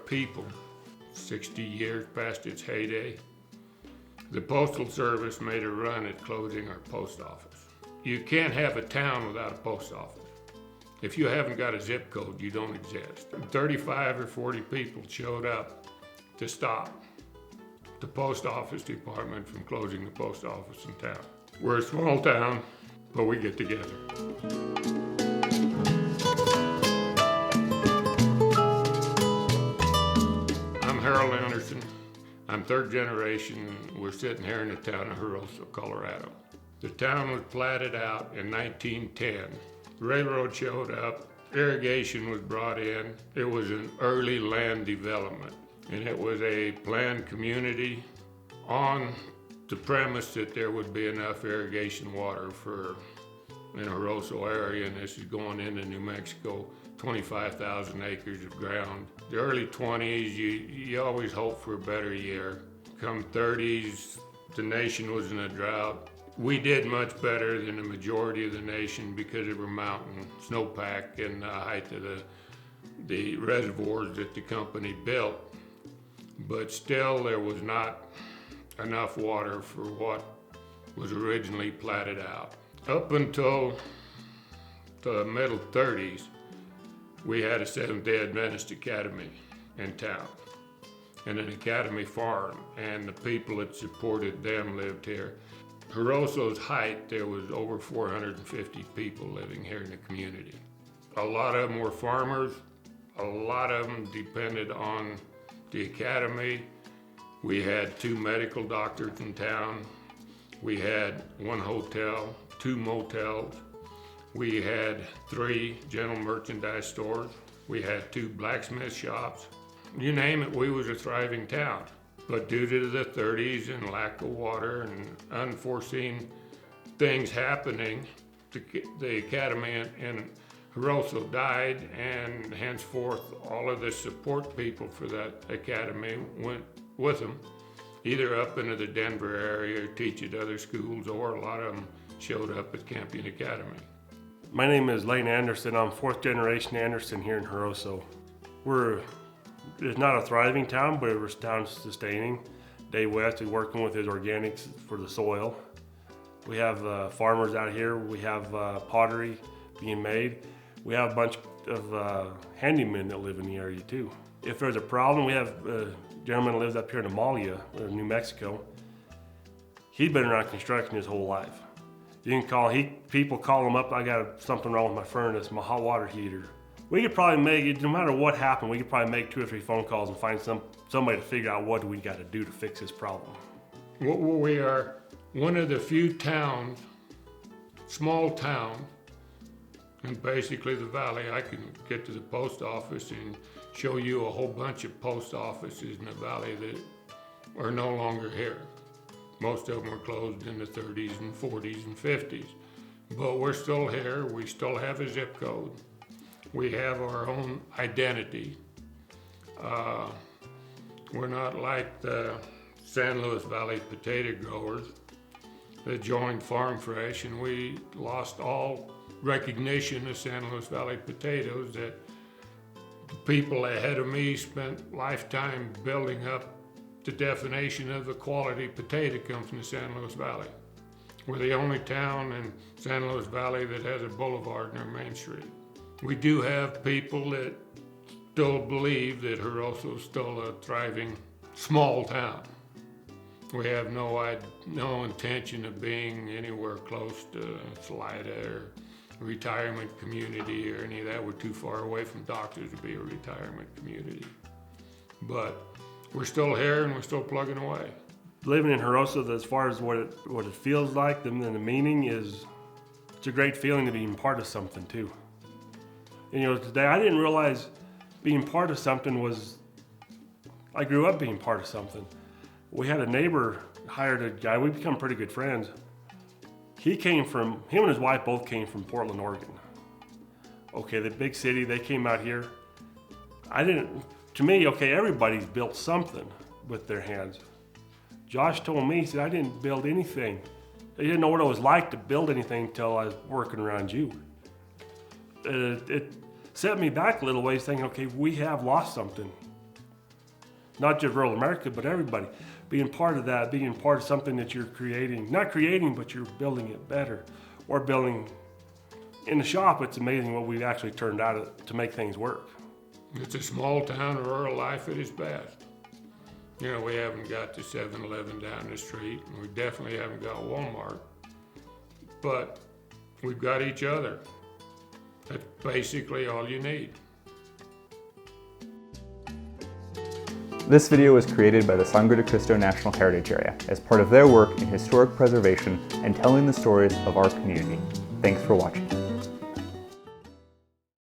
people, 60 years past its heyday. The Postal Service made a run at closing our post office. You can't have a town without a post office. If you haven't got a zip code, you don't exist. 35 or 40 people showed up to stop the post office department from closing the post office in town. We're a small town, but we get together. I'm Harold Anderson. I'm third generation. We're sitting here in the town of Jaroso, Colorado. The town was platted out in 1910. Railroad showed up, irrigation was brought in. It was an early land development, and it was a planned community on the premise that there would be enough irrigation water for in the Jaroso area, and this is going into New Mexico, 25,000 acres of ground. The early 20s, you always hope for a better year. Come 30s, the nation was in a drought. We did much better than the majority of the nation because of our mountain snowpack and the height of the reservoirs that the company built. But still, there was not enough water for what was originally platted out. Up until the middle 30s, we had a Seventh-day Adventist academy in town and an academy farm, and the people that supported them lived here. Jaroso's height, there was over 450 people living here in the community. A lot of them were farmers. A lot of them depended on the academy. We had 2 medical doctors in town. We had 1 hotel, 2 motels. We had 3 general merchandise stores. We had 2 blacksmith shops. You name it, we was a thriving town. But due to the 30s and lack of water and unforeseen things happening, the academy in Jaroso died, and henceforth all of the support people for that academy went with them, either up into the Denver area to teach at other schools, or a lot of them showed up at Campion Academy. My name is Lane Anderson. I'm 4th generation Anderson here in Jaroso. It's not a thriving town, but we're town sustaining. Dave West is working with his organics for the soil. We have farmers out here. We have pottery being made. We have a bunch of handymen that live in the area too. If there's a problem, we have a gentleman that lives up here in Amalia, New Mexico. He's been around construction his whole life. You can call, people call him up, I got something wrong with my furnace, my hot water heater. We could probably make it, no matter what happened, we could probably make 2 or 3 phone calls and find somebody to figure out what we got to do to fix this problem. We are one of the few towns, small town, in basically the valley. I can get to the post office and show you a whole bunch of post offices in the valley that are no longer here. Most of them were closed in the 30s and 40s and 50s. But we're still here, we still have a zip code. We have our own identity. We're not like the San Luis Valley potato growers that joined Farm Fresh, and we lost all recognition of San Luis Valley potatoes. That the people ahead of me spent lifetime building up the definition of the quality potato comes from the San Luis Valley. We're the only town in San Luis Valley that has a boulevard in our main street. We do have people that still believe that Jaroso is still a thriving small town. We have no intention of being anywhere close to Salida or retirement community or any of that. We're too far away from doctors to be a retirement community. But we're still here and we're still plugging away. Living in Jaroso, as far as what it feels like, and the meaning is, it's a great feeling to be part of something too. And, today I didn't realize being part of something was, I grew up being part of something. We had a neighbor, hired a guy, we become pretty good friends. Him and his wife both came from Portland, Oregon. Okay, the big city, they came out here. To me, everybody's built something with their hands. Josh told me, he said, I didn't build anything. I didn't know what it was like to build anything until I was working around you. It set me back a little ways thinking, we have lost something. not just rural America, but everybody. Being part of that, being part of something that you're creating, not creating, but you're building it better, or building in the shop. It's amazing what we've actually turned out to make things work. It's a small town, rural life at its best. You know, we haven't got the 7-Eleven down the street, and we definitely haven't got Walmart, but we've got each other. That's basically all you need. This video was created by the Sangre de Cristo National Heritage Area as part of their work in historic preservation and telling the stories of our community. Thanks for watching.